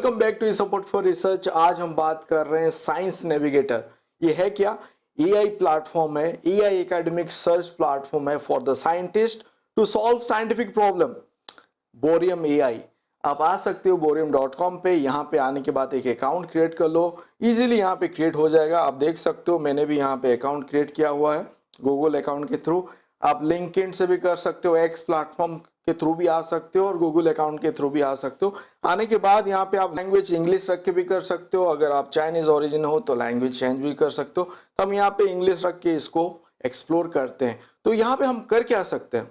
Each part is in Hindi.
Welcome back to support for research. आज हम बात कर रहे हैं साइंस नेविगेटर। ये है क्या? एआई प्लेटफॉर्म है, एआई एकेडमिक सर्च प्लेटफॉर्म है for the scientist to solve scientific problem. Bohrium AI, आप आ सकते हो boreum.com पे। यहाँ पे आने के बाद एक अकाउंट क्रिएट कर लो, इजीली यहाँ पे क्रिएट हो जाएगा। आप देख सकते हो मैंने भी यहाँ पे अकाउंट क्रिएट किया हुआ है गूगल अकाउंट के थ्रू। आप लिंक्डइन से भी कर सकते हो, एक्स प्लेटफॉर्म के थ्रू भी आ सकते हो और गूगल अकाउंट के थ्रू भी आ सकते हो। आने के बाद यहाँ पे आप लैंग्वेज इंग्लिश रख के भी कर सकते हो। अगर आप चाइनीज ओरिजिन हो तो लैंग्वेज चेंज भी कर सकते हो। तो हम यहाँ पे इंग्लिश रख के इसको एक्सप्लोर करते हैं। तो यहाँ पे हम कर क्या सकते हैं?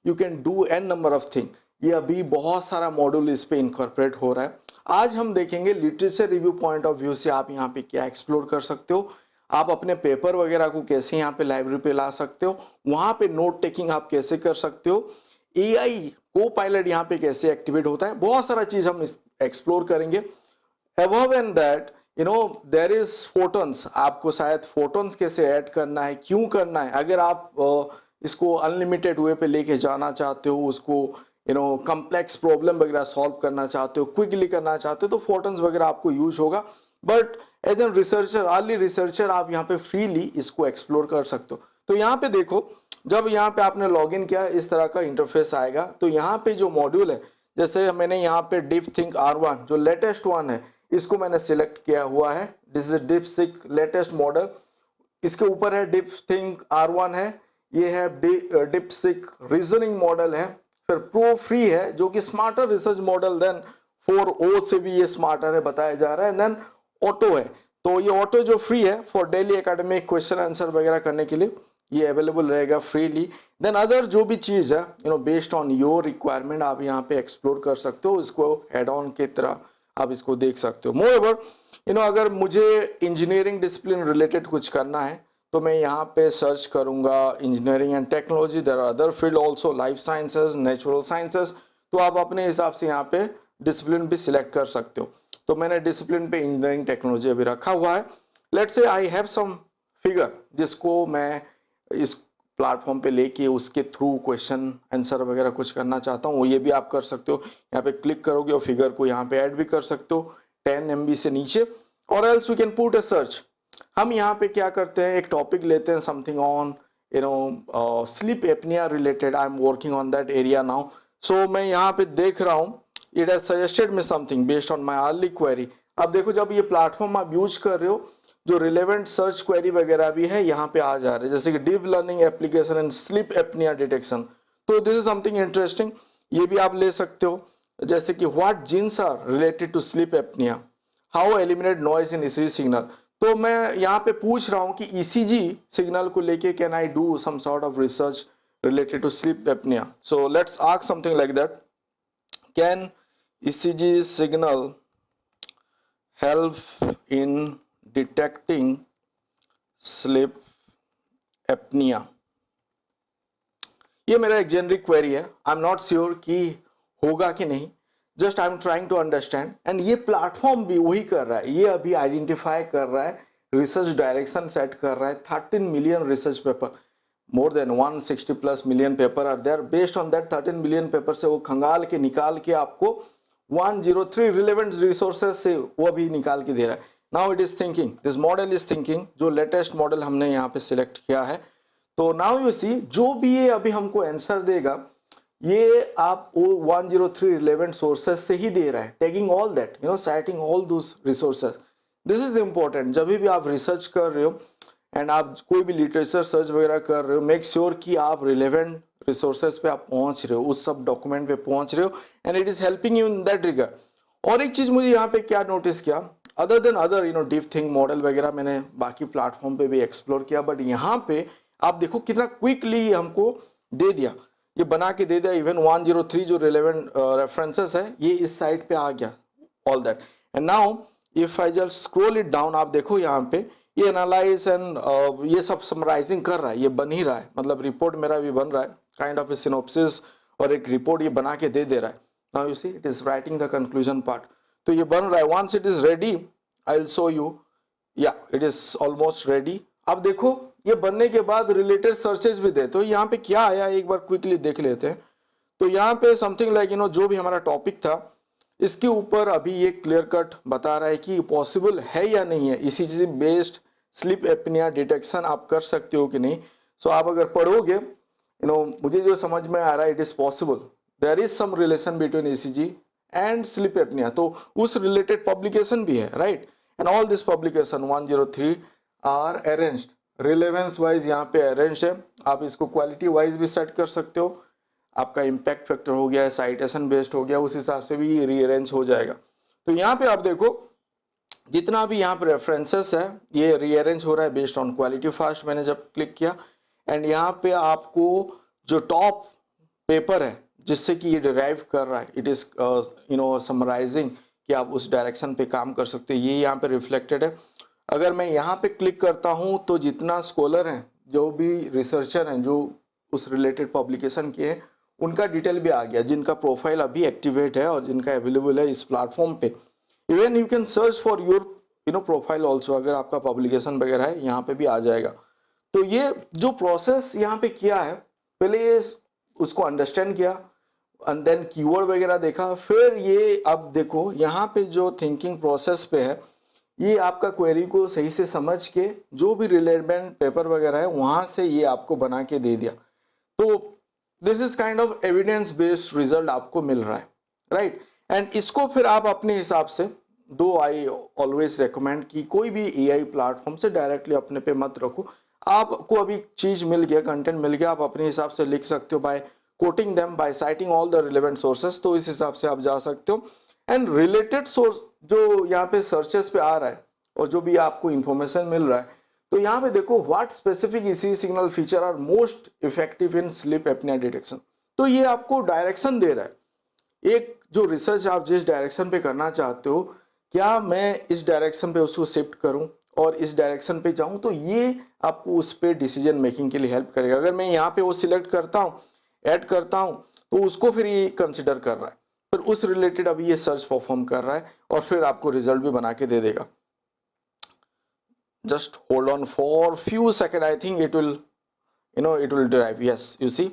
You can do an number of thing. ये अभी बहुत सारा मॉड्यूल इस पे इनकॉर्पोरेट हो रहा है। आज हम देखेंगे literature review point of view से आप यहाँ पे क्या एक्सप्लोर कर सकते हो। आप अपने पेपर वगैरह को कैसे यहाँ पे लाइब्रेरी पे ला सकते हो, वहाँ पे नोट टेकिंग आप कैसे कर सकते हो, एआई को पायलट यहाँ पे कैसे एक्टिवेट होता है, बहुत सारा चीज हम एक्सप्लोर करेंगे। Above and that there is photons. आपको शायद फोटोन्स कैसे ऐड करना है, क्यों करना है। अगर आप इसको अनलिमिटेड वे पे लेके जाना चाहते हो, उसको कम्प्लेक्स प्रॉब्लम वगैरह सॉल्व करना चाहते हो, क्विकली करना चाहते हो, तो फोटोन्स वगैरह आपको यूज होगा। But as an researcher, early researcher, आप यहाँ पे फ्रीली इसको एक्सप्लोर कर सकते हो। तो यहाँ पे देखो, जब यहाँ पे आपने लॉगिन किया इस तरह का इंटरफेस आएगा। तो यहाँ पे जो मॉड्यूल है, जैसे मैंने यहाँ पे डीप थिंक R1 जो लेटेस्ट वन है, इसको मैंने सिलेक्ट किया हुआ है। This is deep sick latest model. इसके ऊपर है डीप थिंक R1 है, ये है डीप सिक रीजनिंग मॉडल है। फिर प्रो फ्री है जो कि smarter research model then 4o से भी ये स्मार्टर है बताया जा रहा है। देन ऑटो है, तो ये ऑटो जो फ्री है for daily academic question answer वगैरह करने के लिए ये अवेलेबल रहेगा फ्रीली। देन अदर जो भी चीज़ है बेस्ड ऑन योर रिक्वायरमेंट आप यहाँ पे एक्सप्लोर कर सकते हो, इसको हेड ऑन की तरह आप इसको देख सकते हो। मोर ओवर अगर मुझे इंजीनियरिंग डिसिप्लिन रिलेटेड कुछ करना है तो मैं यहाँ पे सर्च करूँगा engineering and technology. There are other field also, life sciences, natural sciences. तो आप अपने हिसाब से यहाँ पे डिसिप्लिन भी सिलेक्ट कर सकते हो। तो मैंने डिसिप्लिन पे इंजीनियरिंग टेक्नोलॉजी अभी रखा हुआ है। Let's say I have some figure जिसको मैं इस प्लेटफॉर्म पे लेके उसके थ्रू क्वेश्चन आंसर वगैरह कुछ करना चाहता हूँ, ये भी आप कर सकते हो। यहाँ पे क्लिक करोगे और फिगर को यहाँ पे ऐड भी कर सकते हो 10 MB से नीचे। और else we can put a search. हम यहाँ पे क्या करते हैं, एक टॉपिक लेते हैं, something on sleep apnea related. I am working on that area now. So मैं यहाँ पे देख रहा हूँ, it has suggested me something based on my early query. अब देखो, जब ये प्लेटफॉर्म आप यूज कर रहे हो, जो रिलेवेंट सर्च क्वेरी वगैरह भी है यहाँ पे आ जा रहे हैं, जैसे कि deep learning application and sleep apnoea detection. तो दिस इज समथिंग इंटरेस्टिंग, ये भी आप ले सकते हो। जैसे कि what genes are related to sleep apnoea, how eliminate noise in ECG signal. तो मैं यहाँ पे पूछ रहा हूँ कि ईसीजी सिग्नल को लेके can I do some sort of research related to sleep apnea. So let's ask something like that. Can ECG signal help in detecting sleep apnea? ये मेरा एक जेनरिक क्वेरी है। आई एम नॉट श्योर कि होगा कि नहीं, just I am trying to understand. And ये प्लेटफॉर्म भी वही कर रहा है, ये अभी आइडेंटिफाई कर रहा है, रिसर्च डायरेक्शन सेट कर रहा है। 13 million research paper, more than 160+ million paper are there. Based on that 13 million paper से वो खंगाल के निकाल के आपको 103 रिलेवेंट रिसोर्सेज से वो भी निकाल के दे रहा है। Now it is thinking, this model is thinking, जो लेटेस्ट मॉडल हमने यहाँ पे सिलेक्ट किया है। तो नाउ यू सी, जो भी ये अभी हमको आंसर देगा, ये आप 103 रिलेवेंट सोर्सेज से ही दे रहा है, taking all that, citing all those resources. This is important. जब भी आप रिसर्च कर रहे हो एंड आप कोई भी लिटरेचर सर्च वगैरह कर रहे हो, मेक श्योर कि आप रिलेवेंट रिसोर्सेज पे आप पहुंच रहे हो, उस सब डॉक्यूमेंट पे पहुंच रहे हो, and it is helping you in that regard. और एक चीज मुझे यहाँ पे क्या नोटिस किया, other than other deep think model वगैरह मैंने बाकी प्लेटफॉर्म पे भी एक्सप्लोर किया, बट यहाँ पे आप देखो कितना क्विकली हमको दे दिया, ये बना के दे दिया। इवन 103 जो रिलेवेंट रेफरेंसेस है ये इस साइट पे आ गया, all that. And now if I just scroll it down, आप देखो यहाँ पे ये एनालाइज एंड ये सब समराइजिंग कर रहा है, ये बन ही रहा है, मतलब रिपोर्ट मेरा भी बन रहा है, काइंड ऑफ ए सिनॉप्सिस और एक रिपोर्ट ये बना के दे रहा है। Now you see it is writing the conclusion part. तो ये बन रहा है। Once it is ready I will show you. या इट इज ऑलमोस्ट रेडी। अब देखो ये बनने के बाद रिलेटेड सर्चेज भी दे, तो यहाँ पे क्या आया एक बार क्विकली देख लेते हैं। तो यहाँ पे समथिंग लाइक जो भी हमारा टॉपिक था, इसके ऊपर अभी ये क्लियर कट बता रहा है कि पॉसिबल है या नहीं है, ECG based sleep apnoea detection आप कर सकते हो कि नहीं। सो आप अगर पढ़ोगे, मुझे जो समझ में आ रहा है, it is possible, there is some relation between ECG and sleep apnoea. तो उस रिलेटेड पब्लिकेशन भी है, right. And all this publication 103 are arranged, relevance wise यहाँ पे अरेंज है। आप इसको क्वालिटी वाइज भी सेट कर सकते हो, आपका इम्पैक्ट फैक्टर हो गया, साइटेशन बेस्ड हो गया, उस हिसाब से भी रीअरेंज हो जाएगा। तो यहाँ पे आप देखो जितना भी यहाँ पे रेफरेंसेस है ये रीअरेंज हो रहा है बेस्ड ऑन क्वालिटी फास्ट। मैंने जब क्लिक किया एंड यहाँ पे आपको जो टॉप पेपर है जिससे कि ये डिराइव कर रहा है, इट इज समराइजिंग कि आप उस डायरेक्शन पे काम कर सकते हो, ये यहाँ पे रिफ्लेक्टेड है। अगर मैं यहाँ पे क्लिक करता हूँ तो जितना स्कॉलर हैं, जो भी रिसर्चर हैं जो उस रिलेटेड पब्लिकेशन किए हैं, उनका डिटेल भी आ गया, जिनका प्रोफाइल अभी एक्टिवेट है और जिनका अवेलेबल है इस प्लेटफॉर्म पे। Even you can search for your profile also, अगर आपका पब्लिकेशन वगैरह है यहाँ पे भी आ जाएगा। तो ये जो प्रोसेस यहाँ पे किया है, पहले ये उसको अंडरस्टैंड किया एंड देन कीवर्ड वगैरह देखा, फिर ये अब देखो यहाँ पे जो थिंकिंग प्रोसेस पे है, ये आपका क्वेरी को सही से समझ के जो भी रिलेवेंट पेपर वगैरह है वहाँ से ये आपको बना के दे दिया। तो this is kind of evidence based result आपको मिल रहा है, राइट। एंड इसको फिर आप अपने हिसाब से, दो आई ऑलवेज रेकमेंड कि कोई भी एआई प्लेटफॉर्म से डायरेक्टली अपने पे मत रखो। आपको अभी चीज मिल गया, कंटेंट मिल गया, आप अपने हिसाब से लिख सकते हो by quoting them, by citing all the relevant sources. तो इस हिसाब से आप जा सकते हो। एंड रिलेटेड सोर्स जो यहाँ पे सर्चेस पे आ रहा है और जो भी आपको इंफॉर्मेशन मिल रहा है, तो यहाँ पे देखो what specific ECG signal feature are most effective in sleep apnoea detection. तो ये आपको डायरेक्शन दे रहा है, एक जो रिसर्च आप जिस डायरेक्शन पे करना चाहते हो, क्या मैं इस डायरेक्शन पे उसको शिफ्ट करूं और इस डायरेक्शन पे जाऊं, तो ये आपको उस पे डिसीजन मेकिंग के लिए हेल्प करेगा। अगर मैं यहाँ पे वो सिलेक्ट करता हूँ, ऐड करता हूँ, तो उसको फिर ये कंसिडर कर रहा है, फिर उस रिलेटेड अभी ये सर्च परफॉर्म कर रहा है और फिर आपको रिजल्ट भी बना के दे देगा। just hold on for few seconds, I think it will it will derive, yes, you see,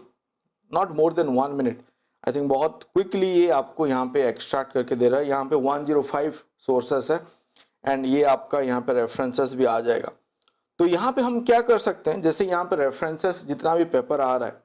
not more than 1 minute, I think बहुत क्विकली ये आपको यहाँ पे एक्सट्रैक्ट करके दे रहा है। यहाँ पे 105 सोर्सेस है एंड ये आपका यहाँ पे रेफरेंसेस भी आ जाएगा। तो यहाँ पे हम क्या कर सकते हैं, जैसे यहाँ पे रेफरेंसेस जितना भी पेपर आ रहा है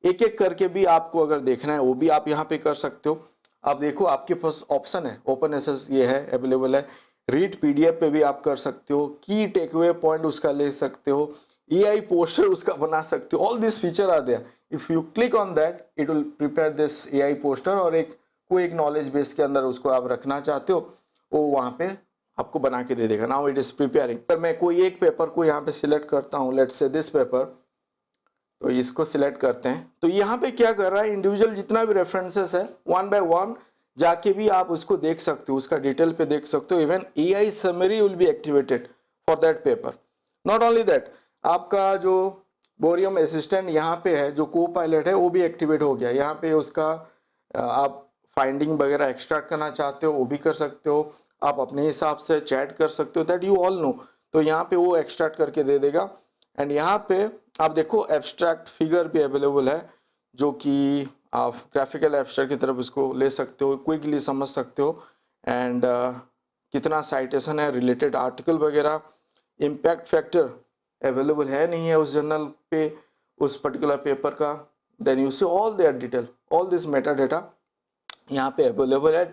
एक एक करके भी आपको अगर देखना है वो भी आप यहाँ पे कर सकते हो। आप देखो आपके पास ऑप्शन है, ओपन एसेस ये है अवेलेबल है, रीड पीडीएफ पे भी आप कर सकते हो, की टेकअवे पॉइंट उसका ले सकते हो, एआई पोस्टर उसका बना सकते हो, all this feature are there. If you click on that it will prepare this AI poster और कोई एक नॉलेज बेस के अंदर उसको आप रखना चाहते हो वो वहाँ पे आपको बना के दे देगा। Now it is preparing. पर मैं कोई एक पेपर को यहाँ पे सिलेक्ट करता हूँ, लेट्स से दिस पेपर, तो इसको सिलेक्ट करते हैं। तो यहाँ पे क्या कर रहा है, इंडिविजुअल जितना भी रेफरेंसेस है वन बाय वन जाके भी आप उसको देख सकते हो, उसका डिटेल पे देख सकते हो। Even AI summary will be activated for that paper. Not only that, आपका जो बोरियम असिस्टेंट यहाँ पे है, जो को पायलट है, वो भी एक्टिवेट हो गया। यहाँ पे उसका आप फाइंडिंग वगैरह एक्सट्रैक्ट करना चाहते हो वो भी कर सकते हो, आप अपने हिसाब से चैट कर सकते हो, दैट यू ऑल नो। तो यहाँ पे वो एक्सट्रैक्ट करके दे देगा। एंड यहाँ पे आप देखो एब्स्ट्रैक्ट फिगर भी अवेलेबल है, जो कि आप ग्राफिकल एब्स्ट्रैक्ट की तरफ इसको ले सकते हो, क्विकली समझ सकते हो। एंड कितना साइटेशन है, रिलेटेड आर्टिकल वगैरह, इम्पैक्ट फैक्टर अवेलेबल है नहीं है उस जर्नल पे, उस पर्टिकुलर पेपर का, then you see all their detail, all this meta data यहाँ पे अवेलेबल है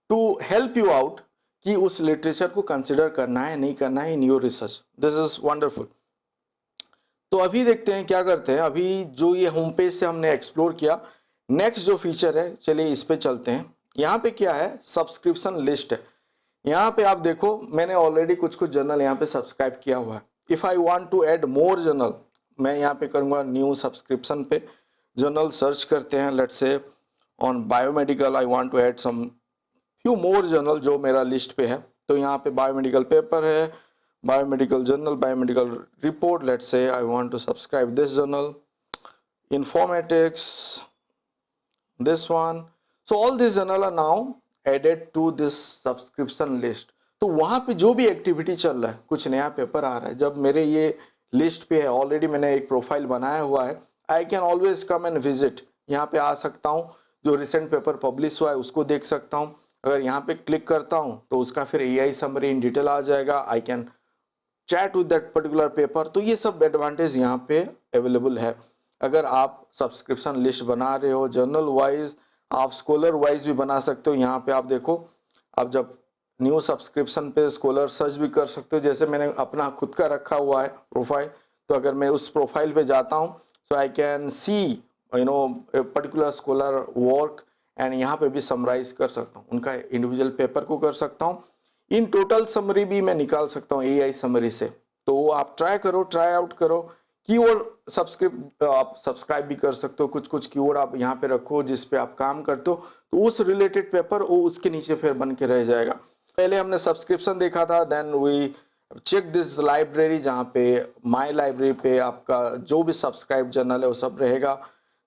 टू हेल्प यू आउट कि उस लिटरेचर को कंसिडर करना है नहीं करना है in your research. This is wonderful. तो अभी देखते हैं क्या करते हैं। अभी जो ये होम पेज से हमने एक्सप्लोर किया, नेक्स्ट जो फीचर है, चलिए इस पे चलते हैं। यहाँ पे क्या है, सब्सक्रिप्शन लिस्ट है। यहाँ पे आप देखो मैंने ऑलरेडी कुछ जर्नल यहाँ पे सब्सक्राइब किया हुआ है। If I want to add more journal, मैं यहाँ पे करूँगा न्यू सब्सक्रिप्शन पे, जर्नल सर्च करते हैं। Let's say on biomedical I want to add some few more journal जो मेरा लिस्ट पे है। तो यहाँ पे बायोमेडिकल पेपर है, biomedical journal, biomedical report, let's say I want to subscribe this journal, informatics, this one. So all these journal are now added to this subscription list. तो वहाँ पे जो भी एक्टिविटी चल रहा है, कुछ नया पेपर आ रहा है, जब मेरे ये लिस्ट पे है, ऑलरेडी मैंने एक प्रोफाइल बनाया हुआ है, I can always come and visit, यहाँ पे आ सकता हूँ। जो रिसेंट पेपर पब्लिश हुआ है उसको देख सकता हूँ। अगर यहाँ पे क्लिक करता हूँ तो उसका फिर AI समरी इन डिटेल आ जाएगा। I can chat with that particular paper. तो ये सब एडवांटेज यहाँ पे अवेलेबल है। अगर आप सब्सक्रिप्शन लिस्ट बना रहे हो जर्नल वाइज, आप स्कॉलर वाइज भी बना सकते हो। यहाँ पे आप देखो, आप जब न्यू सब्सक्रिप्शन पे स्कॉलर सर्च भी कर सकते हो। जैसे मैंने अपना खुद का रखा हुआ है प्रोफाइल, तो अगर मैं उस प्रोफाइल पे जाता हूँ so I can see particular scholar work, and यहाँ पे भी समराइज कर सकता हूँ, उनका इंडिविजुअल पेपर को कर सकता हूँ। इन टोटल समरी भी मैं निकाल सकता हूँ AI समरी से। तो आप ट्राई करो, ट्राई आउट करो। कीवर्ड आप सब्सक्राइब भी कर सकते हो, कुछ कुछ कीवर्ड आप यहाँ पे रखो जिस पे आप काम करते हो, तो उस रिलेटेड पेपर वो उसके नीचे फिर बन के रह जाएगा। पहले हमने सब्सक्रिप्शन देखा था, then we check this library, जहाँ पे माई लाइब्रेरी पे आपका जो भी सब्सक्राइब जर्नल है वो सब रहेगा।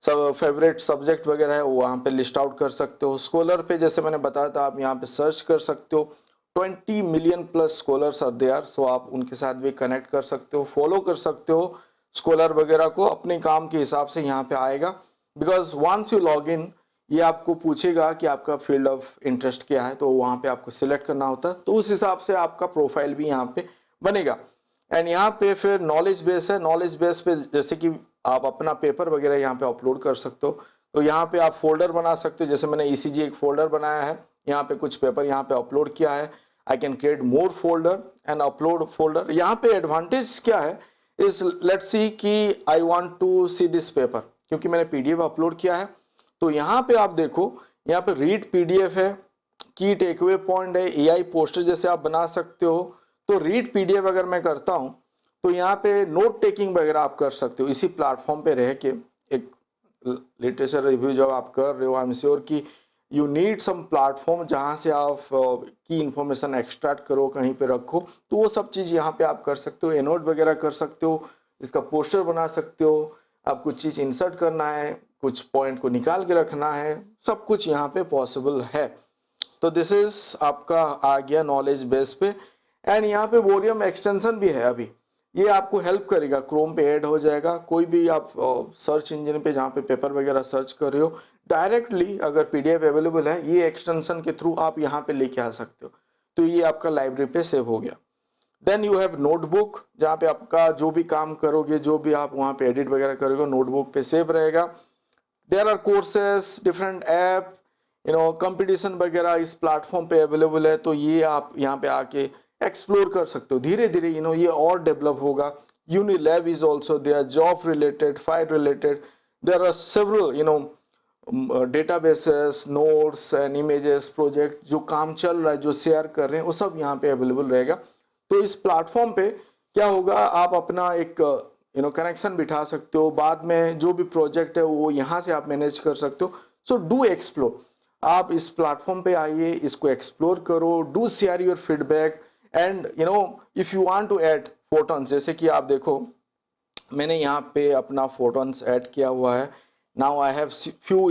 सब फेवरेट सब्जेक्ट वगैरह है वो वहाँ पे लिस्ट आउट कर सकते हो। स्कॉलर पे जैसे मैंने बताया था, आप यहाँ पे सर्च कर सकते हो। 20 million plus scholars are there, so आप उनके साथ भी कनेक्ट कर सकते हो, फॉलो कर सकते हो स्कॉलर वगैरह को। अपने काम के हिसाब से यहाँ पे आएगा, because once you log in ये आपको पूछेगा कि आपका फील्ड ऑफ इंटरेस्ट क्या है, तो वहाँ पे आपको सिलेक्ट करना होता है। तो उस हिसाब से आपका प्रोफाइल भी यहाँ पे बनेगा। एंड यहाँ पे फिर नॉलेज बेस है। नॉलेज बेस पे जैसे कि आप अपना पेपर वगैरह यहाँ पे अपलोड कर सकते हो। तो यहाँ पे आप फोल्डर बना सकते हो। जैसे मैंने ECG एक फोल्डर बनाया है, यहाँ पे कुछ पेपर यहाँ पे अपलोड किया है। I can create more folder and upload folder. यहाँ पे एडवांटेज क्या है इस, लेट्स सी कि I want to see this paper, क्योंकि मैंने PDF अपलोड किया है। तो यहाँ पे आप देखो, यहाँ पे रीड PDF है, की टेकअवे पॉइंट है, AI पोस्टर जैसे आप बना सकते हो। तो रीड PDF अगर मैं करता हूँ तो यहाँ पे नोट टेकिंग वगैरह आप कर सकते हो इसी प्लेटफॉर्म पे रह के। एक लिटरेचर रिव्यू जब आप कर रहे हो, आई एम श्योर कि यू नीड सम प्लेटफॉर्म जहाँ से आप की इंफॉर्मेशन एक्सट्रैक्ट करो, कहीं पे रखो। तो वो सब चीज़ यहाँ पे आप कर सकते हो। एनोट वगैरह कर सकते हो, इसका पोस्टर बना सकते हो। आप कुछ चीज़ इंसर्ट करना है, कुछ पॉइंट को निकाल के रखना है, सब कुछ यहाँ पे पॉसिबल है। तो दिस इज आपका आ गया नॉलेज बेस पे। एंड यहाँ पे वोरियम एक्सटेंशन भी है अभी, ये आपको हेल्प करेगा। क्रोम पे ऐड हो जाएगा। कोई भी आप सर्च इंजन पे जहाँ पे पेपर वगैरह सर्च कर रहे हो, डायरेक्टली अगर PDF अवेलेबल है, ये एक्सटेंशन के थ्रू आप यहाँ पे लेके आ सकते हो। तो ये आपका लाइब्रेरी पे सेव हो गया। देन यू हैव नोटबुक, जहाँ पे आपका जो भी काम करोगे, जो भी आप वहाँ पे एडिट वगैरह करोगे, नोटबुक पे सेव रहेगा। There are courses, different app, competition वगैरह इस प्लेटफॉर्म पे अवेलेबल है। तो ये आप यहाँ पे आके एक्सप्लोर कर सकते हो। धीरे धीरे ये और डेवलप होगा। Unilab is also there, job related, fight related, there are several databases, notes and images, project जो काम चल रहा है, जो शेयर कर रहे हैं, वो सब यहाँ पे अवेलेबल रहेगा। तो इस प्लेटफॉर्म पे क्या होगा, आप अपना एक कनेक्शन बिठा सकते हो। बाद में जो भी प्रोजेक्ट है वो यहाँ से आप मैनेज कर सकते हो। सो डू एक्सप्लोर, आप इस प्लेटफॉर्म पे आइए, इसको एक्सप्लोर करो, do share your feedback. And if you want to add photons, जैसे कि आप देखो मैंने यहाँ पे अपना फोटोन्स ऐड किया हुआ है। Now I have few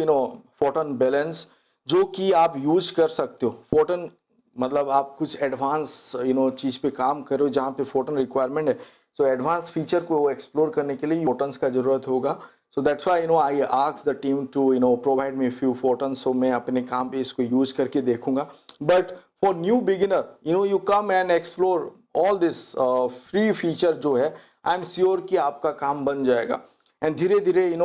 photon balance जो कि आप यूज कर सकते हो। फोटोन मतलब आप कुछ एडवांस चीज़ पे काम करो जहाँ पे फोटोन रिक्वायरमेंट है। सो एडवांस फीचर को एक्सप्लोर करने के लिए फोटोन्स का जरूरत होगा। So that's why I ask the team to provide me few photons. So मैं अपने काम पे इसको यूज करके देखूंगा। But for new beginner you come and explore all this free feature जो है, आई एम श्योर कि आपका काम बन जाएगा। एंड धीरे धीरे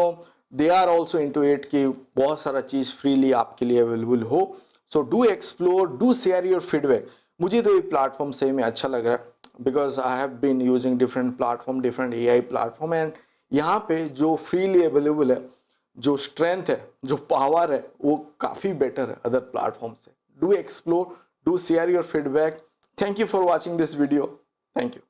they are also into it कि बहुत सारा चीज़ फ्रीली आपके लिए अवेलेबल हो। So do explore, do share your feedback. मुझे तो ये प्लेटफॉर्म सही में अच्छा लग रहा है, because I have been using different platform, different AI platform, and यहाँ पे जो फ्रीली अवेलेबल है, जो स्ट्रेंथ है, जो पावर है, वो काफ़ी बेटर है अदर प्लेटफॉर्म से। Do explore, do share your feedback. Thank you for watching this video. Thank you.